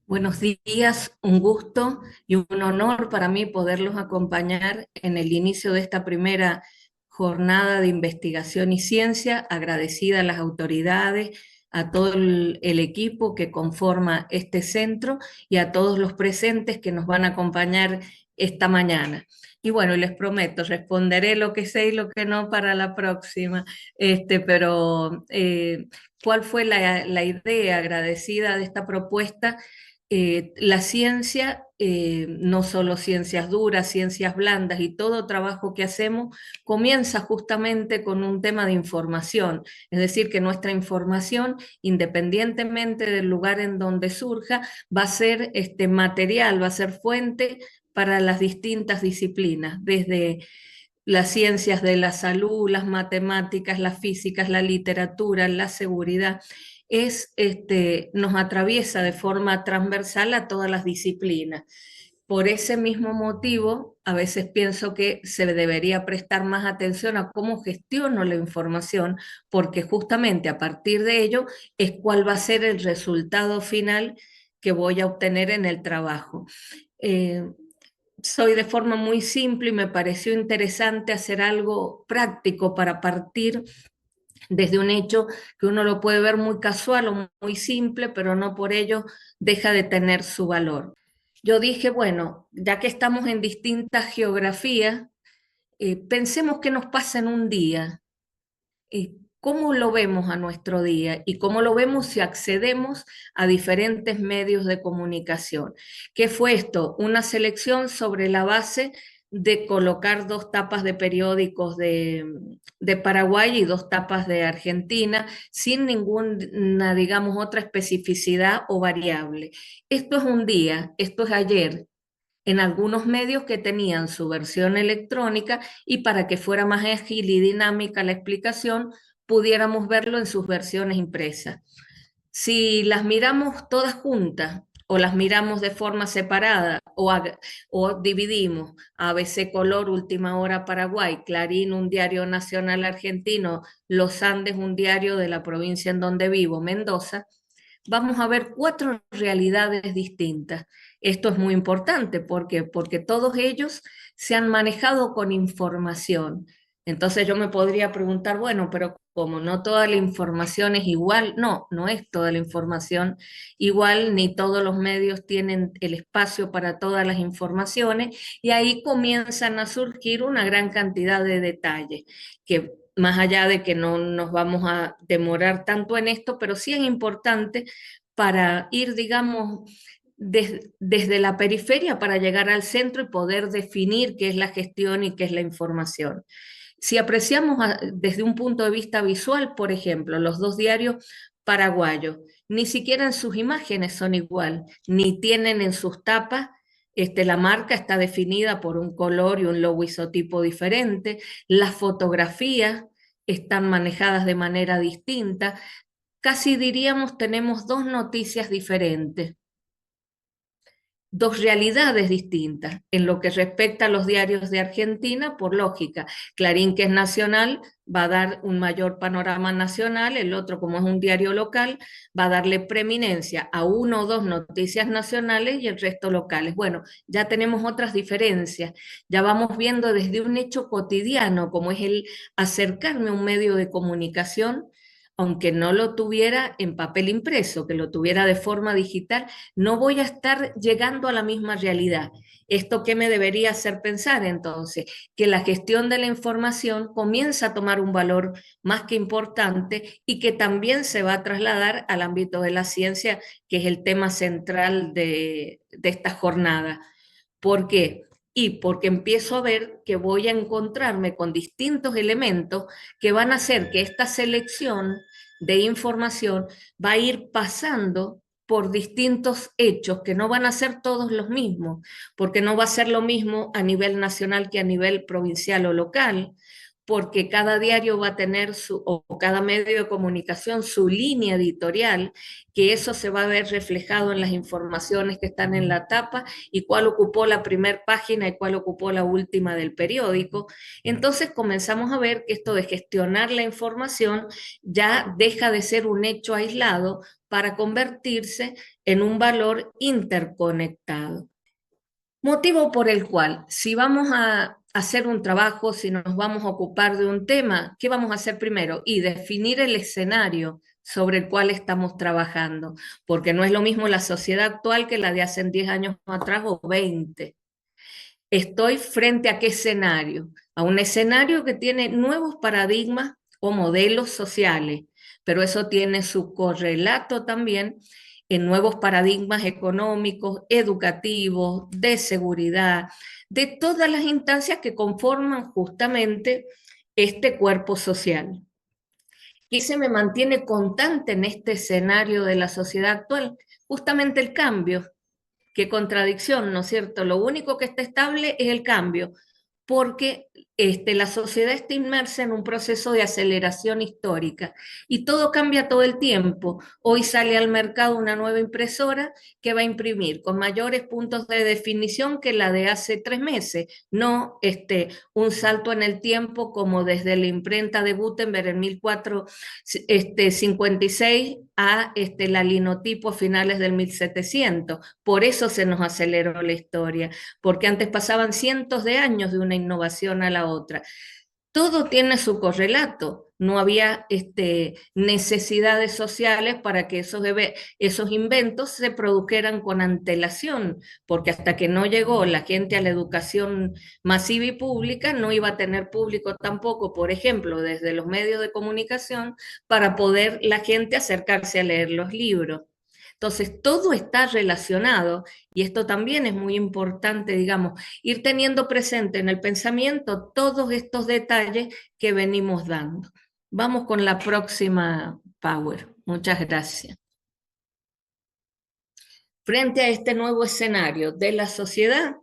Buenos días, un gusto y un honor para mí poderlos acompañar en el inicio de esta primera jornada de investigación y ciencia, agradecida a las autoridades, a todo el equipo que conforma este centro y a todos los presentes que nos van a acompañar esta mañana. Y bueno, les prometo, responderé lo que sé y lo que no para la próxima, pero ¿cuál fue la idea agradecida de esta propuesta? La ciencia, no solo ciencias duras, ciencias blandas y todo trabajo que hacemos comienza justamente con un tema de información, es decir, que nuestra información, independientemente del lugar en donde surja, va a ser material, va a ser fuente para las distintas disciplinas, desde las ciencias de la salud, las matemáticas, las físicas, la literatura, la seguridad, nos atraviesa de forma transversal a todas las disciplinas. Por ese mismo motivo, a veces pienso que se debería prestar más atención a cómo gestiono la información, porque justamente a partir de ello es cuál va a ser el resultado final que voy a obtener en el trabajo. Eh, Soy de forma muy simple y me pareció interesante hacer algo práctico para partir desde un hecho que uno lo puede ver muy casual o muy simple, pero no por ello deja de tener su valor. Yo dije, bueno, ya que estamos en distintas geografías, pensemos qué nos pasa en un día. ¿Cómo lo vemos a nuestro día y cómo lo vemos si accedemos a diferentes medios de comunicación? ¿Qué fue esto? Una selección sobre la base de colocar dos tapas de periódicos de Paraguay y dos tapas de Argentina sin ninguna, digamos, otra especificidad o variable. Esto es un día, esto es ayer, en algunos medios que tenían su versión electrónica y para que fuera más ágil y dinámica la explicación, pudiéramos verlo en sus versiones impresas. Si las miramos todas juntas o las miramos de forma separada o dividimos ABC Color, Última Hora Paraguay, Clarín, un diario nacional argentino, Los Andes, un diario de la provincia en donde vivo, Mendoza, vamos a ver cuatro realidades distintas. Esto es muy importante porque todos ellos se han manejado con información. Entonces yo me podría preguntar, bueno, pero como no toda la información es igual, no, no es toda la información igual, ni todos los medios tienen el espacio para todas las informaciones, y ahí comienzan a surgir una gran cantidad de detalles que más allá de que no nos vamos a demorar tanto en esto, pero sí es importante para ir, digamos, desde la periferia para llegar al centro y poder definir qué es la gestión y qué es la información. Si apreciamos desde un punto de vista visual, por ejemplo, los dos diarios paraguayos, ni siquiera en sus imágenes son igual, ni tienen en sus tapas, la marca está definida por un color y un logo isotipo diferente, las fotografías están manejadas de manera distinta, casi diríamos tenemos dos noticias diferentes, dos realidades distintas. En lo que respecta a los diarios de Argentina, por lógica, Clarín, que es nacional, va a dar un mayor panorama nacional, el otro, como es un diario local, va a darle preeminencia a uno o dos noticias nacionales y el resto locales. Bueno, ya tenemos otras diferencias, ya vamos viendo desde un hecho cotidiano, como es el acercarme a un medio de comunicación, aunque no lo tuviera en papel impreso, que lo tuviera de forma digital, no voy a estar llegando a la misma realidad. ¿Esto qué me debería hacer pensar entonces? Que la gestión de la información comienza a tomar un valor más que importante y que también se va a trasladar al ámbito de la ciencia, que es el tema central de esta jornada. ¿Por qué? Y porque empiezo a ver que voy a encontrarme con distintos elementos que van a hacer que esta selección de información va a ir pasando por distintos hechos que no van a ser todos los mismos, porque no va a ser lo mismo a nivel nacional que a nivel provincial o local, porque cada diario va a tener o cada medio de comunicación su línea editorial, que eso se va a ver reflejado en las informaciones que están en la tapa y cuál ocupó la primera página y cuál ocupó la última del periódico. Entonces comenzamos a ver que esto de gestionar la información ya deja de ser un hecho aislado para convertirse en un valor interconectado. Motivo por el cual, si vamos a hacer un trabajo, si nos vamos a ocupar de un tema, ¿qué vamos a hacer primero? Y definir el escenario sobre el cual estamos trabajando, porque no es lo mismo la sociedad actual que la de hace 10 años atrás o 20. Estoy frente a qué escenario, a un escenario que tiene nuevos paradigmas o modelos sociales, pero eso tiene su correlato también en nuevos paradigmas económicos, educativos, de seguridad, de todas las instancias que conforman justamente este cuerpo social. ¿Qué se me mantiene constante en este escenario de la sociedad actual? Justamente el cambio. Qué contradicción, ¿no es cierto? Lo único que está estable es el cambio, porque la sociedad está inmersa en un proceso de aceleración histórica y todo cambia todo el tiempo. Hoy sale al mercado una nueva impresora que va a imprimir con mayores puntos de definición que la de hace 3 meses, no un salto en el tiempo como desde la imprenta de Gutenberg en 1456 a la linotipo a finales del 1700. Por eso se nos aceleró la historia, porque antes pasaban cientos de años de una innovación a la otra. Todo tiene su correlato. No había necesidades sociales para que esos inventos se produjeran con antelación, porque hasta que no llegó la gente a la educación masiva y pública, no iba a tener público tampoco, por ejemplo, desde los medios de comunicación, para poder la gente acercarse a leer los libros. Entonces, todo está relacionado y esto también es muy importante, digamos, ir teniendo presente en el pensamiento todos estos detalles que venimos dando. Vamos con la próxima, Power. Muchas gracias. Frente a este nuevo escenario de la sociedad,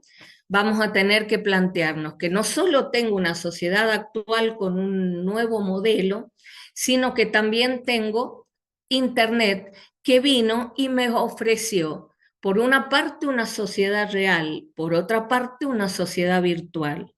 vamos a tener que plantearnos que no solo tengo una sociedad actual con un nuevo modelo, sino que también tengo Internet que vino y me ofreció, por una parte, una sociedad real, por otra parte, una sociedad virtual,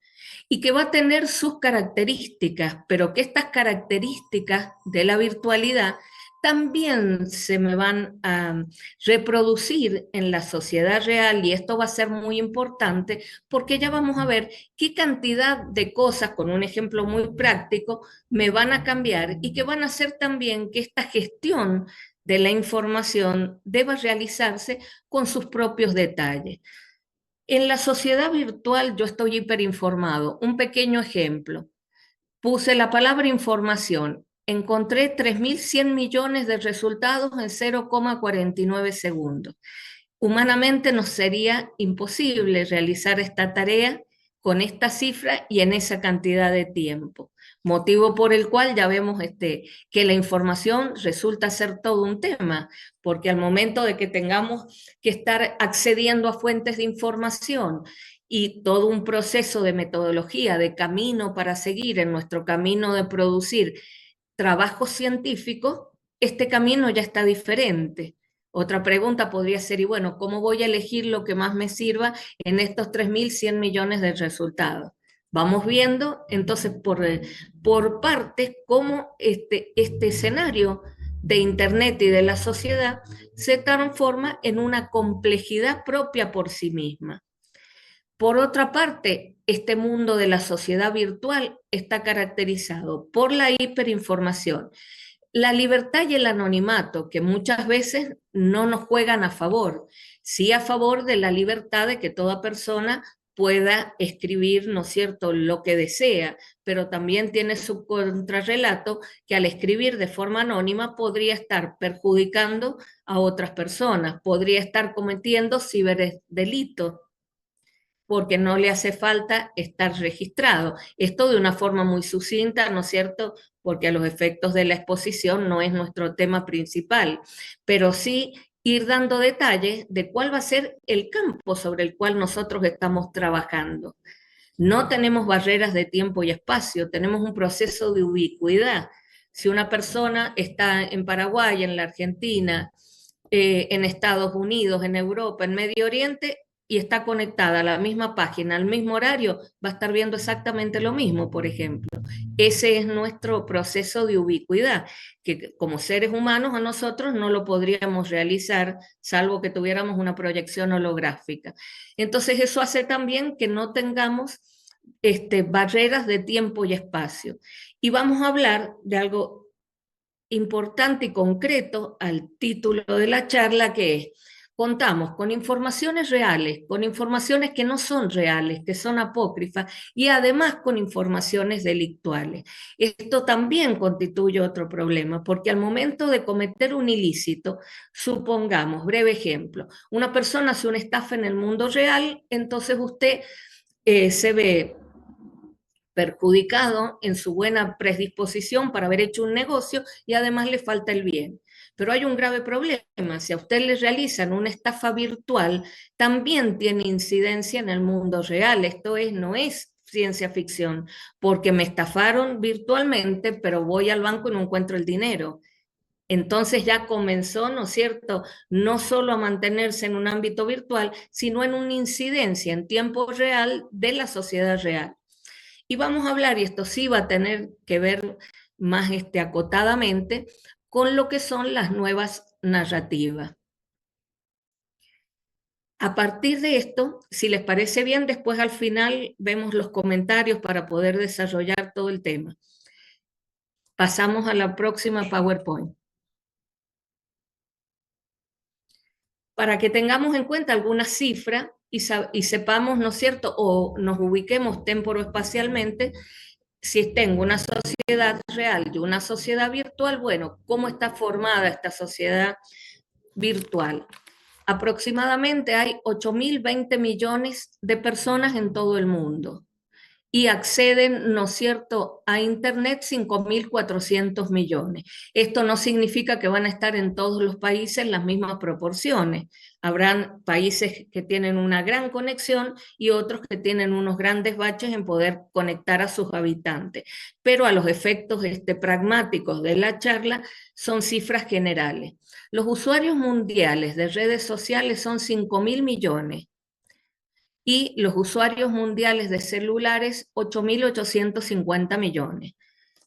y que va a tener sus características, pero que estas características de la virtualidad también se me van a reproducir en la sociedad real y esto va a ser muy importante porque ya vamos a ver qué cantidad de cosas, con un ejemplo muy práctico, me van a cambiar y que van a hacer también que esta gestión de la información deba realizarse con sus propios detalles. En la sociedad virtual yo estoy hiperinformado. Un pequeño ejemplo. Puse la palabra información. Encontré 3.100 millones de resultados en 0,49 segundos. Humanamente nos sería imposible realizar esta tarea con esta cifra y en esa cantidad de tiempo. Motivo por el cual ya vemos que la información resulta ser todo un tema, porque al momento de que tengamos que estar accediendo a fuentes de información y todo un proceso de metodología, de camino para seguir en nuestro camino de producir trabajo científico, este camino ya está diferente. Otra pregunta podría ser, y bueno, ¿cómo voy a elegir lo que más me sirva en estos 3.100 millones de resultados? Vamos viendo entonces por partes cómo este escenario de Internet y de la sociedad se transforma en una complejidad propia por sí misma. Por otra parte, este mundo de la sociedad virtual está caracterizado por la hiperinformación, la libertad y el anonimato, que muchas veces no nos juegan a favor, sí a favor de la libertad de que toda persona pueda escribir, ¿no es cierto?, lo que desea, pero también tiene su contrarrelato que al escribir de forma anónima podría estar perjudicando a otras personas, podría estar cometiendo ciberdelitos porque no le hace falta estar registrado. Esto de una forma muy sucinta, ¿no es cierto? Porque a los efectos de la exposición no es nuestro tema principal, pero sí ir dando detalles de cuál va a ser el campo sobre el cual nosotros estamos trabajando. No tenemos barreras de tiempo y espacio, tenemos un proceso de ubicuidad. Si una persona está en Paraguay, en la Argentina, en Estados Unidos, en Europa, en Medio Oriente, y está conectada a la misma página, al mismo horario, va a estar viendo exactamente lo mismo, por ejemplo. Ese es nuestro proceso de ubicuidad, que como seres humanos a nosotros no lo podríamos realizar, salvo que tuviéramos una proyección holográfica. Entonces eso hace también que no tengamos barreras de tiempo y espacio. Y vamos a hablar de algo importante y concreto al título de la charla, que es: contamos con informaciones reales, con informaciones que no son reales, que son apócrifas, y además con informaciones delictuales. Esto también constituye otro problema, porque al momento de cometer un ilícito, supongamos, breve ejemplo, una persona hace una estafa en el mundo real, entonces usted se ve perjudicado en su buena predisposición para haber hecho un negocio y además le falta el bien. Pero hay un grave problema: si a usted le realizan una estafa virtual, también tiene incidencia en el mundo real. Esto es, no es ciencia ficción, porque me estafaron virtualmente, pero voy al banco y no encuentro el dinero. Entonces ya comenzó, ¿no es cierto?, no solo a mantenerse en un ámbito virtual, sino en una incidencia en tiempo real de la sociedad real. Y vamos a hablar, y esto sí va a tener que ver más acotadamente, con lo que son las nuevas narrativas. A partir de esto, si les parece bien, después al final vemos los comentarios para poder desarrollar todo el tema. Pasamos a la próxima PowerPoint. Para que tengamos en cuenta algunas cifras y sepamos, ¿no es cierto?, o nos ubiquemos temporoespacialmente. Si tengo una sociedad real y una sociedad virtual, bueno, ¿cómo está formada esta sociedad virtual? Aproximadamente hay 8.020 millones de personas en todo el mundo y acceden, ¿no es cierto?, a Internet 5.400 millones. Esto no significa que van a estar en todos los países en las mismas proporciones. Habrán países que tienen una gran conexión y otros que tienen unos grandes baches en poder conectar a sus habitantes. Pero a los efectos pragmáticos de la charla son cifras generales. Los usuarios mundiales de redes sociales son 5.000 millones y los usuarios mundiales de celulares 8.850 millones.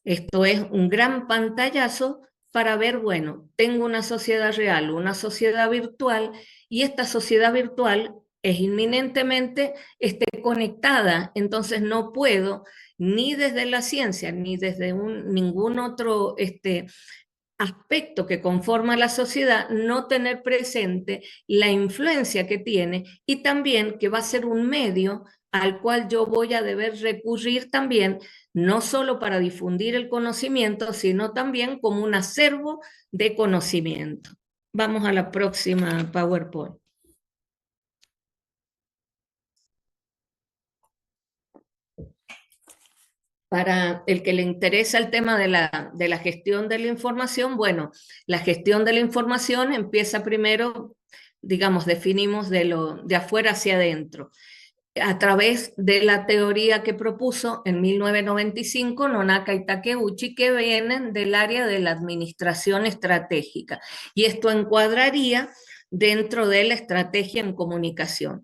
Esto es un gran pantallazo para ver, bueno, tengo una sociedad real, una sociedad virtual, y esta sociedad virtual es inminentemente conectada, entonces no puedo, ni desde la ciencia, ni desde ningún otro aspecto que conforma la sociedad, no tener presente la influencia que tiene y también que va a ser un medio al cual yo voy a deber recurrir también, no solo para difundir el conocimiento, sino también como un acervo de conocimiento. Vamos a la próxima PowerPoint. Para el que le interesa el tema de la gestión de la información, bueno, la gestión de la información empieza primero, digamos, definimos de afuera hacia adentro, a través de la teoría que propuso en 1995 Nonaka y Takeuchi, que vienen del área de la administración estratégica. Y esto encuadraría dentro de la estrategia en comunicación.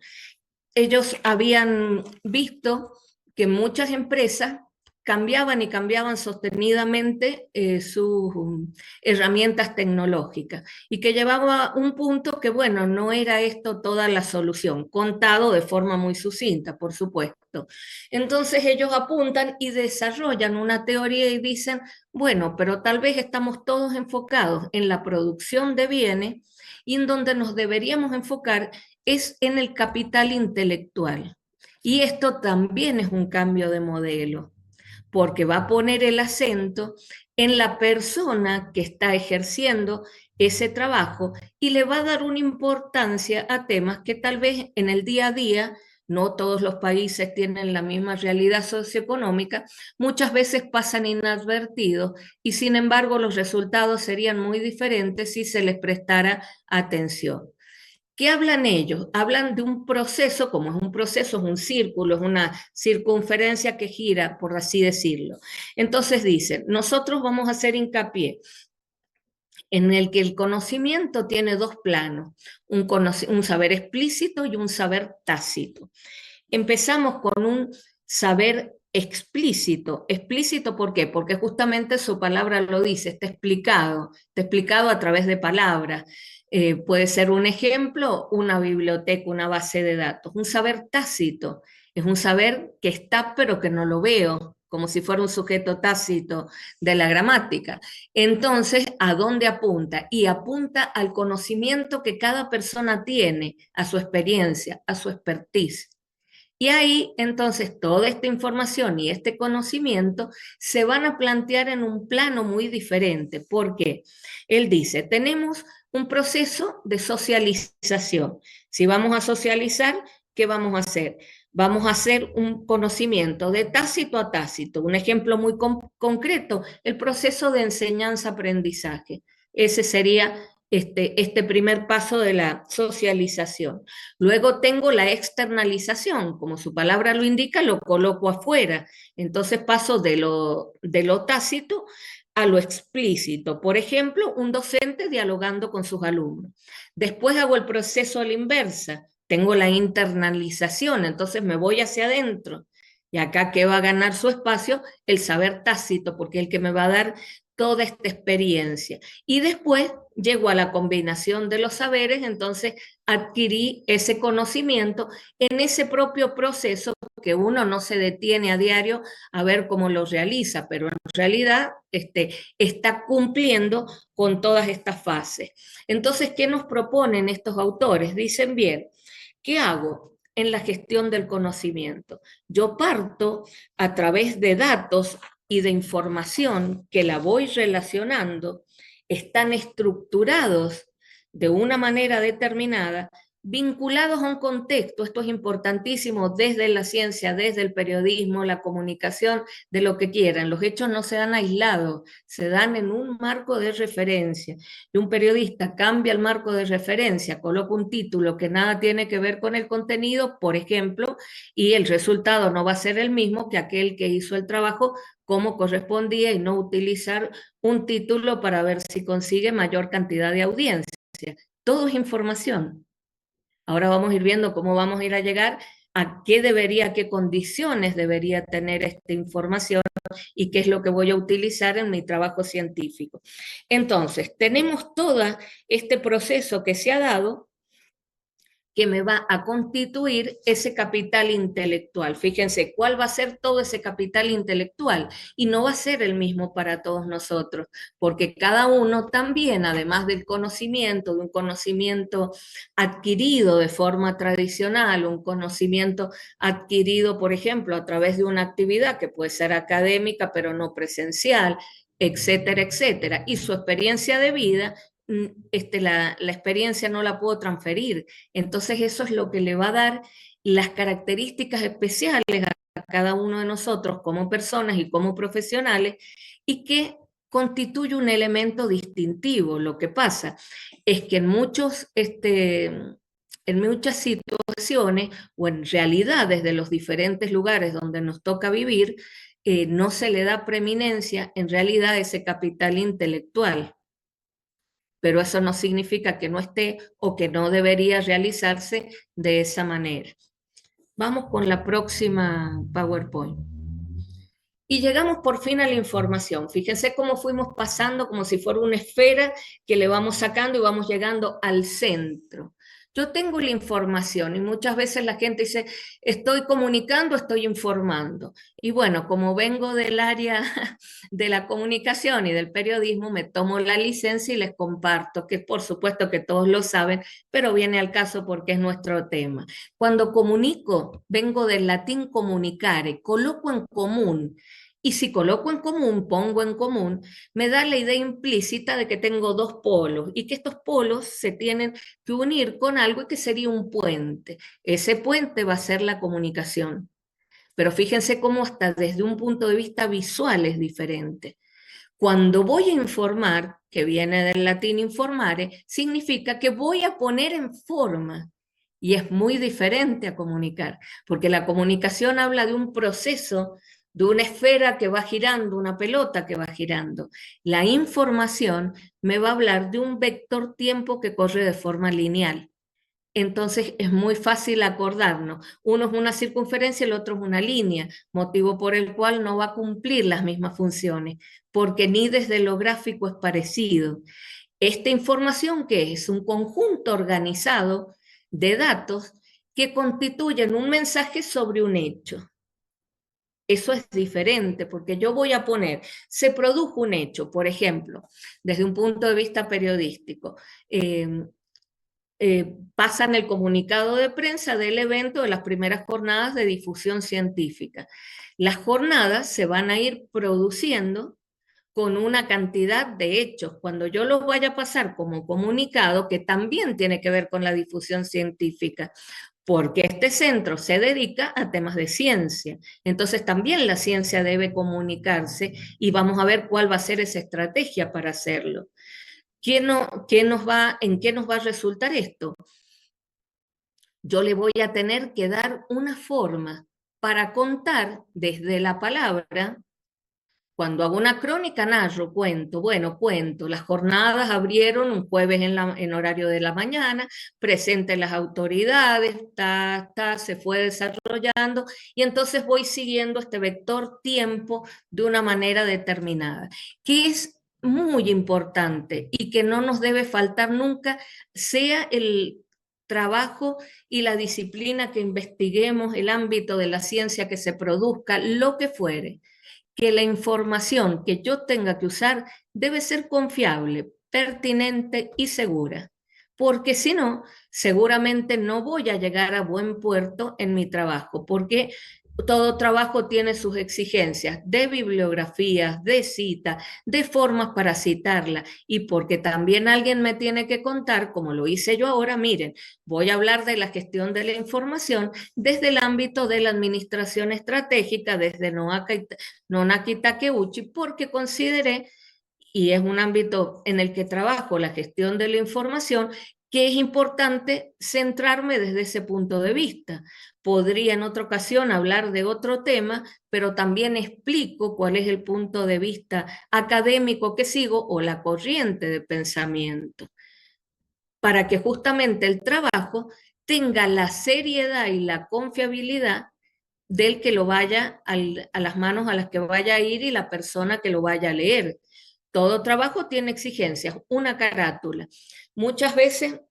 Ellos habían visto que muchas empresas cambiaban y cambiaban sostenidamente sus herramientas tecnológicas y que llevaba a un punto que, bueno, no era esto toda la solución, contado de forma muy sucinta, por supuesto. Entonces ellos apuntan y desarrollan una teoría y dicen, bueno, pero tal vez estamos todos enfocados en la producción de bienes y en donde nos deberíamos enfocar es en el capital intelectual. Y esto también es un cambio de modelo, porque va a poner el acento en la persona que está ejerciendo ese trabajo y le va a dar una importancia a temas que tal vez en el día a día, no todos los países tienen la misma realidad socioeconómica, muchas veces pasan inadvertidos y sin embargo los resultados serían muy diferentes si se les prestara atención. ¿Qué hablan ellos? Hablan de un proceso, como es un proceso, es un círculo, es una circunferencia que gira, por así decirlo. Entonces dicen, nosotros vamos a hacer hincapié en el que el conocimiento tiene dos planos, un saber explícito y un saber tácito. Empezamos con un saber explícito. ¿Explícito por qué? Porque justamente su palabra lo dice, está explicado a través de palabras. Puede ser un ejemplo, una biblioteca, una base de datos. Un saber tácito es un saber que está pero que no lo veo, como si fuera un sujeto tácito de la gramática. Entonces, ¿a dónde apunta? Y apunta al conocimiento que cada persona tiene, a su experiencia, a su expertise. Y ahí entonces toda esta información y este conocimiento se van a plantear en un plano muy diferente, porque él dice, tenemos un proceso de socialización. Si vamos a socializar, ¿qué vamos a hacer? Vamos a hacer un conocimiento de tácito a tácito. Un ejemplo muy concreto, el proceso de enseñanza-aprendizaje. Ese sería este primer paso de la socialización. Luego tengo la externalización, como su palabra lo indica, lo coloco afuera. Entonces paso de lo tácito a lo explícito. Por ejemplo, un docente dialogando con sus alumnos. Después hago el proceso a la inversa. Tengo la internalización, entonces me voy hacia adentro. Y acá que va a ganar su espacio el saber tácito, porque es el que me va a dar toda esta experiencia. Y después llego a la combinación de los saberes, entonces adquirí ese conocimiento en ese propio proceso que uno no se detiene a diario a ver cómo lo realiza, pero en realidad está cumpliendo con todas estas fases. Entonces, ¿qué nos proponen estos autores? Dicen, bien, ¿qué hago en la gestión del conocimiento? Yo parto a través de datos y de información que la voy relacionando, están estructurados de una manera determinada, vinculados a un contexto. Esto es importantísimo desde la ciencia, desde el periodismo, la comunicación, de lo que quieran. Los hechos no se dan aislados, se dan en un marco de referencia. Y un periodista cambia el marco de referencia, coloca un título que nada tiene que ver con el contenido, por ejemplo, y el resultado no va a ser el mismo que aquel que hizo el trabajo como correspondía, y no utilizar un título para ver si consigue mayor cantidad de audiencia. Todo es información. Ahora vamos a ir viendo cómo vamos a ir a llegar a qué condiciones debería tener esta información y qué es lo que voy a utilizar en mi trabajo científico. Entonces, tenemos todo este proceso que se ha dado, que me va a constituir ese capital intelectual. Fíjense, ¿cuál va a ser todo ese capital intelectual? Y no va a ser el mismo para todos nosotros, porque cada uno también, además del conocimiento, de un conocimiento adquirido de forma tradicional, un conocimiento adquirido, por ejemplo, a través de una actividad que puede ser académica, pero no presencial, etcétera, etcétera, y su experiencia de vida, la experiencia no la puedo transferir. Entonces eso es lo que le va a dar las características especiales a cada uno de nosotros como personas y como profesionales, y que constituye un elemento distintivo. Lo que pasa es que en muchas situaciones o en realidades de los diferentes lugares donde nos toca vivir, no se le da preeminencia en realidad a ese capital intelectual, pero eso no significa que no esté o que no debería realizarse de esa manera. Vamos con la próxima PowerPoint. Y llegamos por fin a la información. Fíjense cómo fuimos pasando como si fuera una esfera que le vamos sacando y vamos llegando al centro. Yo tengo la información y muchas veces la gente dice, estoy comunicando, estoy informando. Y bueno, como vengo del área de la comunicación y del periodismo, me tomo la licencia y les comparto, que por supuesto que todos lo saben, pero viene al caso porque es nuestro tema. Cuando comunico, vengo del latín comunicare, coloco en común. Y si coloco en común, pongo en común, me da la idea implícita de que tengo dos polos y que estos polos se tienen que unir con algo que sería un puente. Ese puente va a ser la comunicación. Pero fíjense cómo hasta desde un punto de vista visual es diferente. Cuando voy a informar, que viene del latín informare, significa que voy a poner en forma. Y es muy diferente a comunicar, porque la comunicación habla de un proceso, de una esfera que va girando, una pelota que va girando. La información me va a hablar de un vector tiempo que corre de forma lineal. Entonces es muy fácil acordarnos. Uno es una circunferencia, el otro es una línea, motivo por el cual no va a cumplir las mismas funciones, porque ni desde lo gráfico es parecido. Esta información, que es un conjunto organizado de datos que constituyen un mensaje sobre un hecho. Eso es diferente, porque yo voy a poner, se produjo un hecho, por ejemplo, desde un punto de vista periodístico. Pasan el comunicado de prensa del evento de las primeras jornadas de difusión científica. Las jornadas se van a ir produciendo con una cantidad de hechos. Cuando yo los vaya a pasar como comunicado, que también tiene que ver con la difusión científica, porque este centro se dedica a temas de ciencia. Entonces también la ciencia debe comunicarse y vamos a ver cuál va a ser esa estrategia para hacerlo. ¿En qué nos va a resultar esto? Yo le voy a tener que dar una forma para contar desde la palabra. Cuando hago una crónica, narro, cuento, bueno, cuento, las jornadas abrieron un jueves en horario de la mañana, presente las autoridades, se fue desarrollando, y entonces voy siguiendo este vector tiempo de una manera determinada, que es muy importante y que no nos debe faltar nunca, sea el trabajo y la disciplina que investiguemos, el ámbito de la ciencia que se produzca, lo que fuere, que la información que yo tenga que usar debe ser confiable, pertinente y segura, porque si no, seguramente no voy a llegar a buen puerto en mi trabajo, porque todo trabajo tiene sus exigencias de bibliografías, de citas, de formas para citarla, y porque también alguien me tiene que contar, como lo hice yo ahora, miren, voy a hablar de la gestión de la información desde el ámbito de la administración estratégica, desde Nonaki Takeuchi, porque consideré, y es un ámbito en el que trabajo la gestión de la información, que es importante centrarme desde ese punto de vista. Podría en otra ocasión hablar de otro tema, pero también explico cuál es el punto de vista académico que sigo o la corriente de pensamiento, para que justamente el trabajo tenga la seriedad y la confiabilidad del que lo vaya a las manos a las que vaya a ir y la persona que lo vaya a leer. Todo trabajo tiene exigencias, una carátula. Muchas veces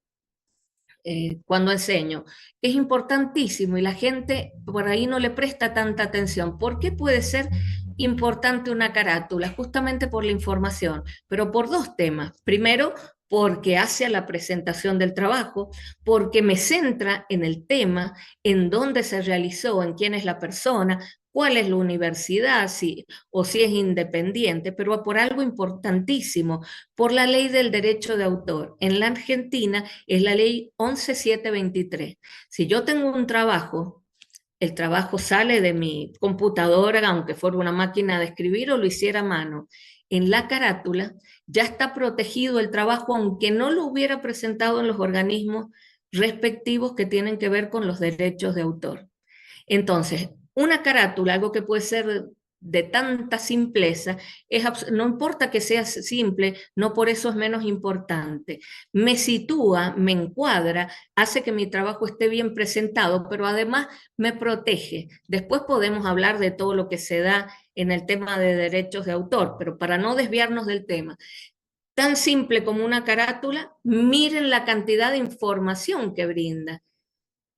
cuando enseño, es importantísimo y la gente por ahí no le presta tanta atención. ¿Por qué puede ser importante una carátula? Justamente por la información, pero por dos temas. Primero, porque hace a la presentación del trabajo, porque me centra en el tema, en dónde se realizó, en quién es la persona, cuál es la universidad, o si es independiente, pero por algo importantísimo, por la ley del derecho de autor. En la Argentina es la ley 11723. Si yo tengo un trabajo, el trabajo sale de mi computadora, aunque fuera una máquina de escribir o lo hiciera a mano. En la carátula ya está protegido el trabajo, aunque no lo hubiera presentado en los organismos respectivos que tienen que ver con los derechos de autor. Entonces, una carátula, algo que puede ser de tanta simpleza, no importa que sea simple, no por eso es menos importante. Me sitúa, me encuadra, hace que mi trabajo esté bien presentado, pero además me protege. Después podemos hablar de todo lo que se da en el tema de derechos de autor, pero para no desviarnos del tema, tan simple como una carátula, miren la cantidad de información que brinda,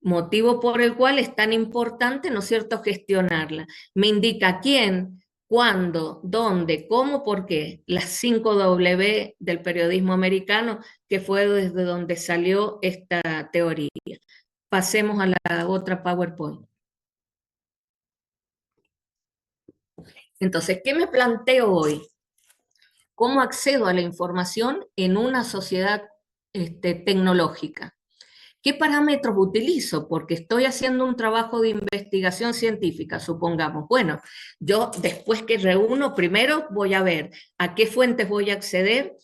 motivo por el cual es tan importante, ¿no es cierto?, gestionarla. Me indica quién, cuándo, dónde, cómo, por qué. Las 5 W del periodismo americano, que fue desde donde salió esta teoría. Pasemos a la otra PowerPoint. Entonces, ¿qué me planteo hoy? ¿Cómo accedo a la información en una sociedad tecnológica? ¿Qué parámetros utilizo? Porque estoy haciendo un trabajo de investigación científica, supongamos. Bueno, yo después que reúno, primero voy a ver a qué fuentes voy a acceder,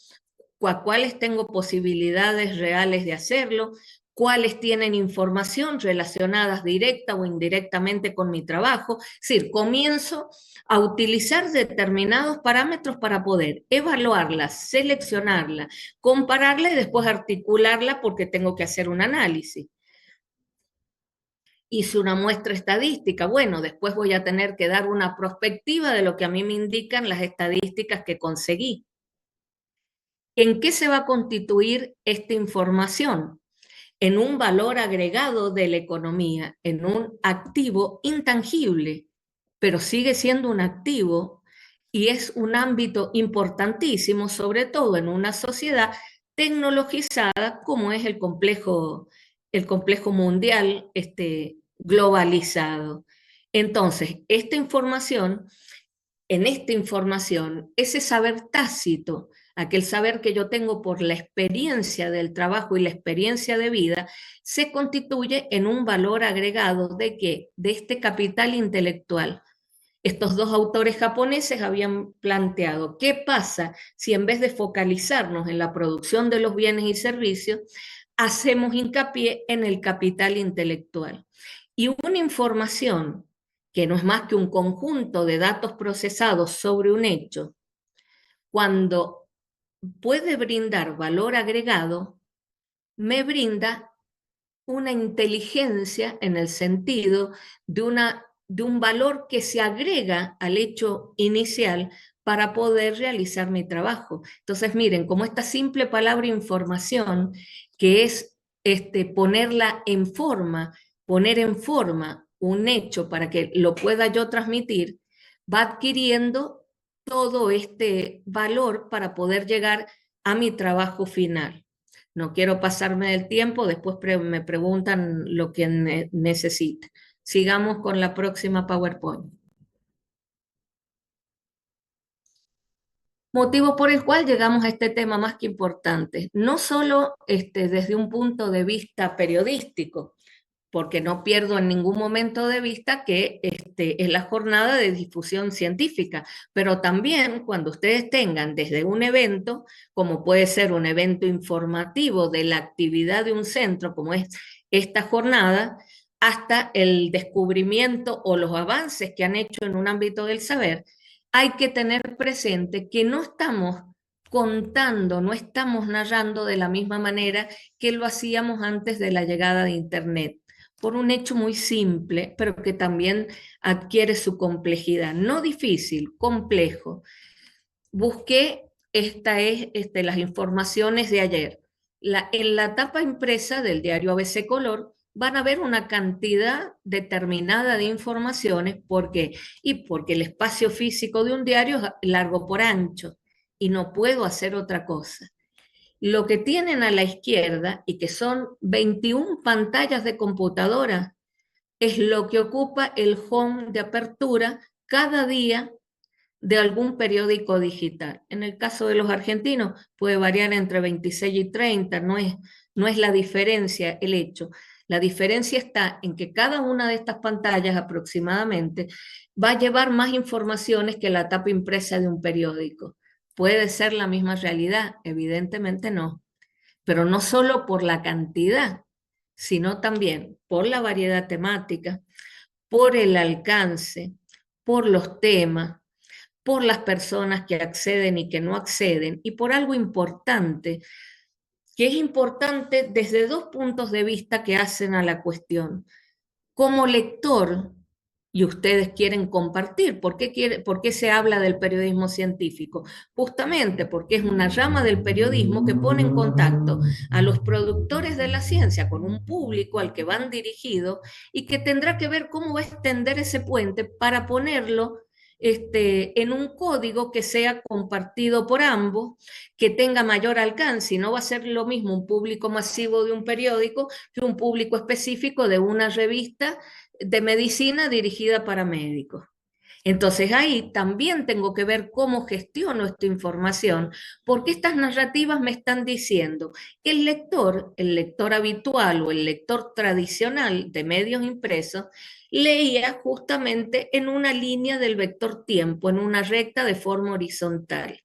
a cuáles tengo posibilidades reales de hacerlo, cuáles tienen información relacionadas directa o indirectamente con mi trabajo. Es decir, comienzo a utilizar determinados parámetros para poder evaluarla, seleccionarla, compararla y después articularla porque tengo que hacer un análisis. Hice una muestra estadística, bueno, después voy a tener que dar una prospectiva de lo que a mí me indican las estadísticas que conseguí. ¿En qué se va a constituir esta información? En un valor agregado de la economía, en un activo intangible, pero sigue siendo un activo y es un ámbito importantísimo, sobre todo en una sociedad tecnologizada como es el complejo mundial globalizado. Entonces, en esta información, ese saber tácito, aquel saber que yo tengo por la experiencia del trabajo y la experiencia de vida, se constituye en un valor agregado de que de este capital intelectual. Estos dos autores japoneses habían planteado qué pasa si en vez de focalizarnos en la producción de los bienes y servicios, hacemos hincapié en el capital intelectual. Y una información que no es más que un conjunto de datos procesados sobre un hecho, cuando puede brindar valor agregado, me brinda una inteligencia en el sentido de un valor que se agrega al hecho inicial para poder realizar mi trabajo. Entonces, miren, como esta simple palabra información, que es poner en forma un hecho para que lo pueda yo transmitir, va adquiriendo todo este valor para poder llegar a mi trabajo final. No quiero pasarme del tiempo, después me preguntan lo que necesita. Sigamos con la próxima PowerPoint. Motivo por el cual llegamos a este tema más que importante, no solo desde un punto de vista periodístico, porque no pierdo en ningún momento de vista que es la jornada de difusión científica, pero también cuando ustedes tengan desde un evento, como puede ser un evento informativo de la actividad de un centro, como es esta jornada, hasta el descubrimiento o los avances que han hecho en un ámbito del saber, hay que tener presente que no estamos contando, no estamos narrando de la misma manera que lo hacíamos antes de la llegada de Internet, por un hecho muy simple, pero que también adquiere su complejidad. No difícil, complejo. Busqué, las informaciones de ayer. En la tapa impresa del diario ABC Color van a ver una cantidad determinada de informaciones. ¿Por qué? Y porque el espacio físico de un diario es largo por ancho y no puedo hacer otra cosa. Lo que tienen a la izquierda y que son 21 pantallas de computadora es lo que ocupa el home de apertura cada día de algún periódico digital. En el caso de los argentinos puede variar entre 26 y 30, no es la diferencia el hecho. La diferencia está en que cada una de estas pantallas aproximadamente va a llevar más informaciones que la tapa impresa de un periódico. ¿Puede ser la misma realidad? Evidentemente no, pero no solo por la cantidad, sino también por la variedad temática, por el alcance, por los temas, por las personas que acceden y que no acceden, y por algo importante, que es importante desde dos puntos de vista que hacen a la cuestión. Como lector, y ustedes quieren compartir, ¿por qué se habla del periodismo científico? Justamente porque es una rama del periodismo que pone en contacto a los productores de la ciencia con un público al que van dirigidos y que tendrá que ver cómo va a extender ese puente para ponerlo en un código que sea compartido por ambos, que tenga mayor alcance, y no va a ser lo mismo un público masivo de un periódico que un público específico de una revista de medicina dirigida para médicos. Entonces ahí también tengo que ver cómo gestiono esta información, porque estas narrativas me están diciendo que el lector habitual o el lector tradicional de medios impresos, leía justamente en una línea del vector tiempo, en una recta de forma horizontal.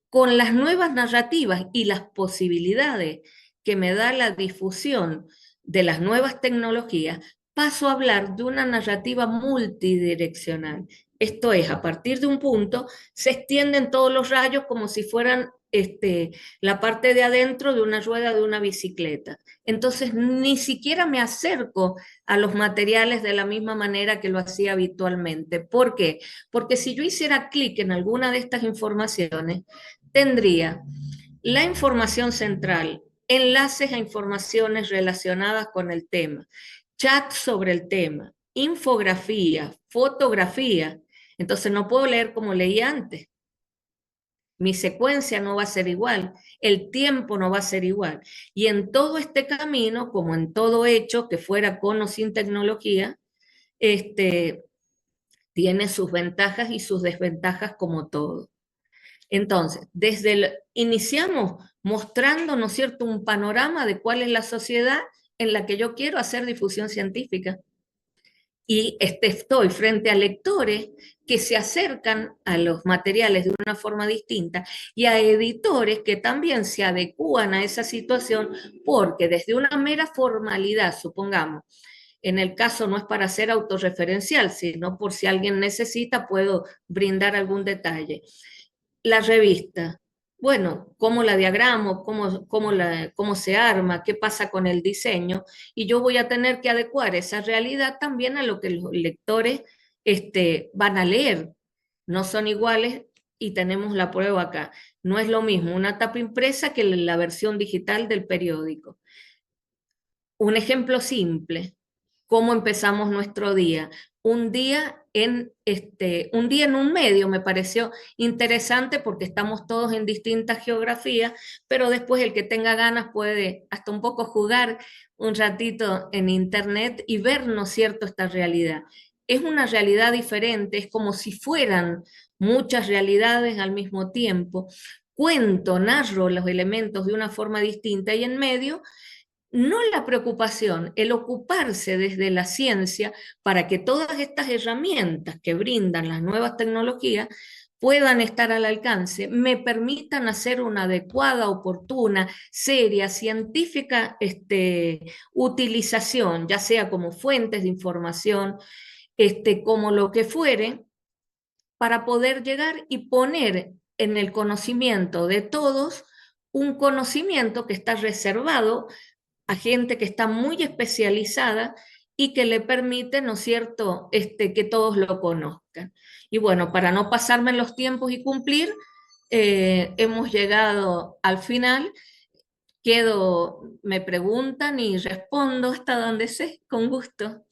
Con las nuevas narrativas y las posibilidades que me da la difusión de las nuevas tecnologías, paso a hablar de una narrativa multidireccional. Esto es, a partir de un punto, se extienden todos los rayos como si fueran la parte de adentro de una rueda de una bicicleta. Entonces, ni siquiera me acerco a los materiales de la misma manera que lo hacía habitualmente. ¿Por qué? Porque si yo hiciera clic en alguna de estas informaciones, tendría la información central, enlaces a informaciones relacionadas con el tema, chat sobre el tema, infografía, fotografía. Entonces no puedo leer como leía antes. Mi secuencia no va a ser igual, el tiempo no va a ser igual. Y en todo este camino, como en todo hecho que fuera con o sin tecnología, este, tiene sus ventajas y sus desventajas como todo. Entonces, iniciamos mostrando, ¿no es cierto?, un panorama de cuál es la sociedad en la que yo quiero hacer difusión científica. Y estoy frente a lectores que se acercan a los materiales de una forma distinta y a editores que también se adecúan a esa situación porque desde una mera formalidad, supongamos, en el caso no es para ser autorreferencial, sino por si alguien necesita, puedo brindar algún detalle. La revista, bueno, cómo la diagramo, cómo se arma, qué pasa con el diseño, y yo voy a tener que adecuar esa realidad también a lo que los lectores van a leer. No son iguales y tenemos la prueba acá. No es lo mismo una tapa impresa que la versión digital del periódico. Un ejemplo simple, cómo empezamos nuestro día. Un día en un medio me pareció interesante porque estamos todos en distintas geografías, pero después el que tenga ganas puede hasta un poco jugar un ratito en internet y ver, ¿no es cierto?, esta realidad. Es una realidad diferente, es como si fueran muchas realidades al mismo tiempo. Cuento, narro los elementos de una forma distinta y en medio no la preocupación, el ocuparse desde la ciencia para que todas estas herramientas que brindan las nuevas tecnologías puedan estar al alcance, me permitan hacer una adecuada, oportuna, seria, científica utilización, ya sea como fuentes de información, como lo que fuere, para poder llegar y poner en el conocimiento de todos un conocimiento que está reservado a gente que está muy especializada y que le permite, ¿no es cierto?, que todos lo conozcan. Y bueno, para no pasarme los tiempos y cumplir, hemos llegado al final. Me preguntan y respondo hasta donde sé, con gusto.